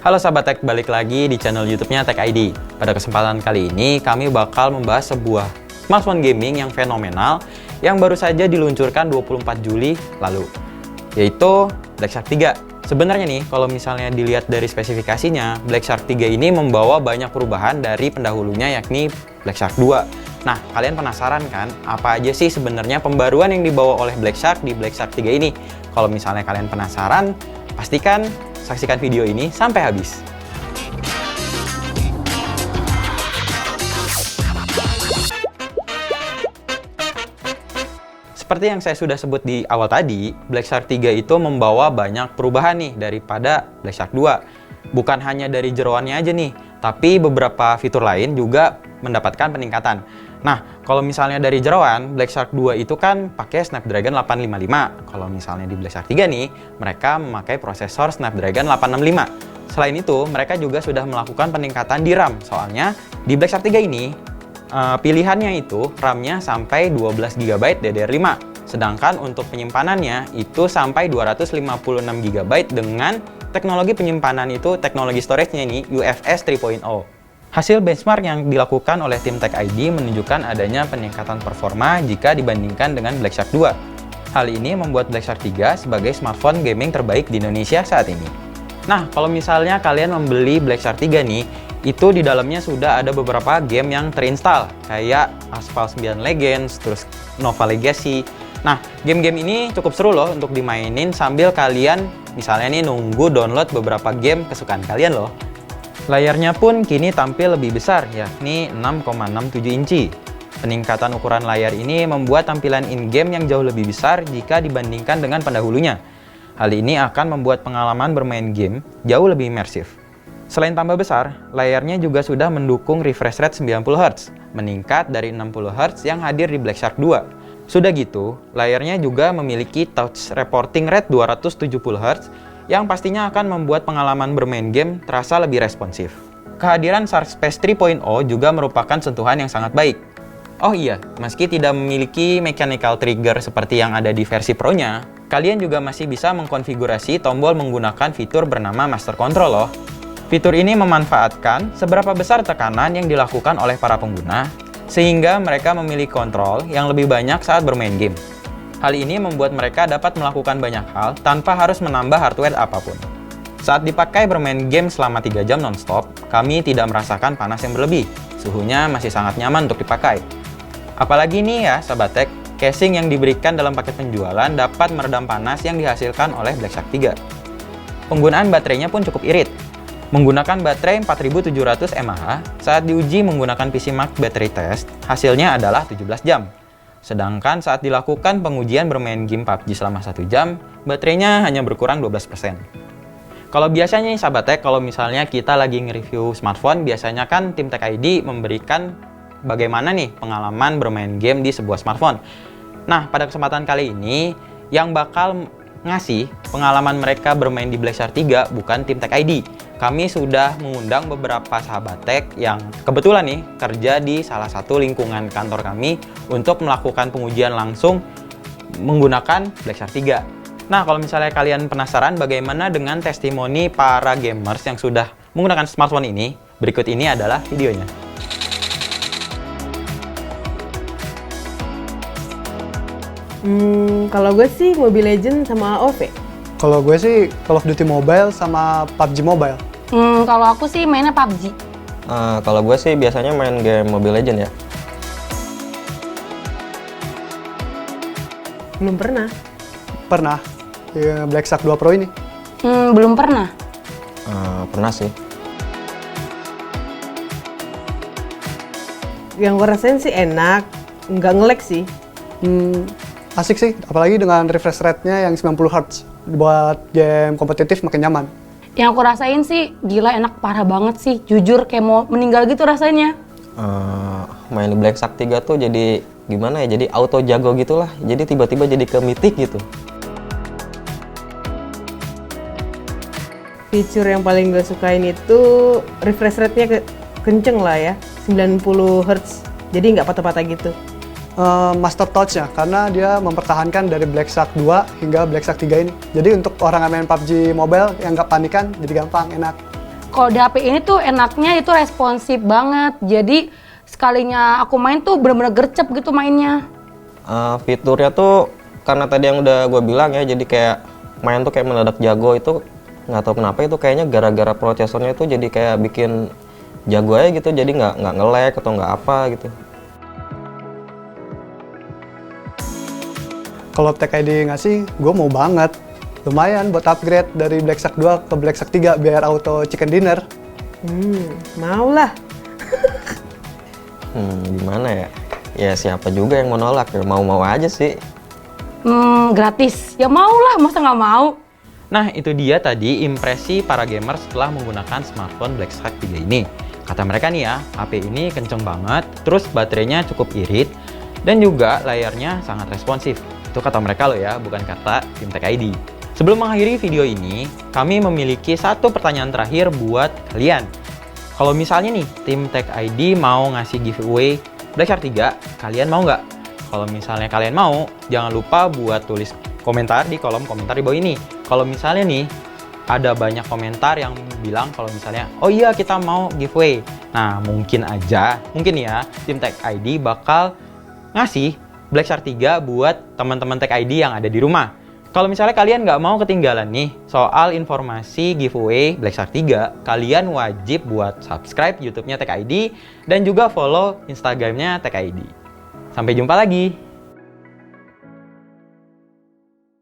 Halo sahabat tech, balik lagi di channel YouTube-nya Tech ID. Pada kesempatan kali ini, kami bakal membahas sebuah smartphone gaming yang fenomenal yang baru saja diluncurkan 24 Juli lalu, yaitu Black Shark 3. Sebenarnya nih, kalau misalnya dilihat dari spesifikasinya, Black Shark 3 ini membawa banyak perubahan dari pendahulunya, yakni Black Shark 2. Nah, kalian penasaran kan, apa aja sih sebenarnya pembaruan yang dibawa oleh Black Shark di Black Shark 3 ini? Kalau misalnya kalian penasaran, pastikan saksikan video ini sampai habis. Seperti yang saya sudah sebut di awal tadi, Black Shark 3 itu membawa banyak perubahan nih daripada Black Shark 2. Bukan hanya dari jeroannya aja nih, tapi beberapa fitur lain juga mendapatkan peningkatan. Nah, kalau misalnya dari jeroan, Black Shark 2 itu kan pakai Snapdragon 855. Kalau misalnya di Black Shark 3 nih, mereka memakai prosesor Snapdragon 865. Selain itu, mereka juga sudah melakukan peningkatan di RAM. Soalnya, di Black Shark 3 ini, pilihannya itu RAM-nya sampai 12 GB DDR5. Sedangkan untuk penyimpanannya itu sampai 256 GB dengan teknologi penyimpanan itu, teknologi storage-nya ini UFS 3.0. Hasil benchmark yang dilakukan oleh tim Tech ID menunjukkan adanya peningkatan performa jika dibandingkan dengan Black Shark 2. Hal ini membuat Black Shark 3 sebagai smartphone gaming terbaik di Indonesia saat ini. Nah, kalau misalnya kalian membeli Black Shark 3 nih, itu di dalamnya sudah ada beberapa game yang terinstall, kayak Asphalt 9 Legends, terus Nova Legacy. Nah, game-game ini cukup seru loh untuk dimainin sambil kalian misalnya nih nunggu download beberapa game kesukaan kalian loh. Layarnya pun kini tampil lebih besar, yakni 6,67 inci. Peningkatan ukuran layar ini membuat tampilan in-game yang jauh lebih besar jika dibandingkan dengan pendahulunya. Hal ini akan membuat pengalaman bermain game jauh lebih imersif. Selain tambah besar, layarnya juga sudah mendukung refresh rate 90 Hz, meningkat dari 60 Hz yang hadir di Black Shark 2. Sudah gitu, layarnya juga memiliki touch reporting rate 270 Hz, yang pastinya akan membuat pengalaman bermain game terasa lebih responsif. Kehadiran Shark Space 3.0 juga merupakan sentuhan yang sangat baik. Oh iya, meski tidak memiliki mechanical trigger seperti yang ada di versi Pro-nya, kalian juga masih bisa mengkonfigurasi tombol menggunakan fitur bernama Master Control loh. Fitur ini memanfaatkan seberapa besar tekanan yang dilakukan oleh para pengguna, sehingga mereka memiliki kontrol yang lebih banyak saat bermain game. Hal ini membuat mereka dapat melakukan banyak hal tanpa harus menambah hardware apapun. Saat dipakai bermain game selama 3 jam non-stop, kami tidak merasakan panas yang berlebih. Suhunya masih sangat nyaman untuk dipakai. Apalagi nih ya, sahabat tech, casing yang diberikan dalam paket penjualan dapat meredam panas yang dihasilkan oleh Black Shark 3. Penggunaan baterainya pun cukup irit. Menggunakan baterai 4700 mAh, saat diuji menggunakan PC Mark Battery Test, hasilnya adalah 17 jam. Sedangkan saat dilakukan pengujian bermain game PUBG selama 1 jam, baterainya hanya berkurang 12%. Kalau biasanya nih sahabat tech, kalau misalnya kita lagi nge-review smartphone, biasanya kan tim Tech ID memberikan bagaimana nih pengalaman bermain game di sebuah smartphone. Nah, pada kesempatan kali ini, yang bakal ngasih pengalaman mereka bermain di Black Shark 3 bukan tim Tech ID. Kami sudah mengundang beberapa sahabat tech yang kebetulan nih kerja di salah satu lingkungan kantor kami untuk melakukan pengujian langsung menggunakan Black Shark 3. Nah, kalau misalnya kalian penasaran bagaimana dengan testimoni para gamers yang sudah menggunakan smartphone ini, berikut ini adalah videonya. Kalau gue sih Mobile Legends sama AoV. Kalau gue sih Call of Duty Mobile sama PUBG Mobile. Kalau aku sih mainnya PUBG. Kalau gue sih biasanya main game Mobile Legends ya. Belum pernah. Pernah di Black Shark 2 Pro ini. Belum pernah. Pernah sih. Yang gue rasain sih enak, nggak nge-lag sih. Asik sih, apalagi dengan refresh rate-nya yang 90 Hz. Buat game kompetitif makin nyaman. Yang aku rasain sih gila enak parah banget sih. Jujur kayak mau meninggal gitu rasanya. Main di Black Shark 3 tuh jadi gimana ya? Jadi auto jago gitulah. Jadi tiba-tiba jadi ke mythic gitu. Fitur yang paling gue sukain itu refresh rate-nya kenceng lah ya, 90 Hz. Jadi nggak patah-patah gitu. Master Touch-nya, karena dia mempertahankan dari Black Shark 2 hingga Black Shark 3 ini. Jadi untuk orang yang main PUBG Mobile yang nggak panikan, jadi gampang, enak. Kalau di HP ini tuh enaknya itu responsif banget. Jadi sekalinya aku main tuh bener-bener gercep gitu mainnya. Fiturnya tuh karena tadi yang udah gue bilang ya, jadi kayak main tuh kayak mendadak jago itu, nggak tahu kenapa itu kayaknya gara-gara prosesornya itu jadi kayak bikin jago aja gitu, jadi nggak nge-lag atau nggak apa gitu. Kalau Tech ID ngasih, gue mau banget. Lumayan buat upgrade dari Black Shark 2 ke Black Shark 3 biar auto chicken dinner. Mau lah. Gimana ya? Ya siapa juga yang mau nolak, ya mau-mau aja sih. Gratis. Ya mau lah, masa nggak mau? Nah, itu dia tadi impresi para gamer setelah menggunakan smartphone Black Shark 3 ini. Kata mereka nih ya, HP ini kenceng banget, terus baterainya cukup irit, dan juga layarnya sangat responsif. Itu kata mereka loh ya, bukan kata tim Tech ID. Sebelum mengakhiri video ini, kami memiliki satu pertanyaan terakhir buat kalian. Kalau misalnya nih, tim Tech ID mau ngasih giveaway Black Shark 3, kalian mau nggak? Kalau misalnya kalian mau, jangan lupa buat tulis komentar di kolom komentar di bawah ini. Kalau misalnya nih, ada banyak komentar yang bilang kalau misalnya, oh iya kita mau giveaway. Nah, mungkin ya, tim Tech ID bakal ngasih Black Shark 3 buat teman-teman Tech ID yang ada di rumah. Kalau misalnya kalian nggak mau ketinggalan nih soal informasi giveaway Black Shark 3, kalian wajib buat subscribe YouTube-nya Tech ID dan juga follow Instagram-nya Tech ID. Sampai jumpa lagi!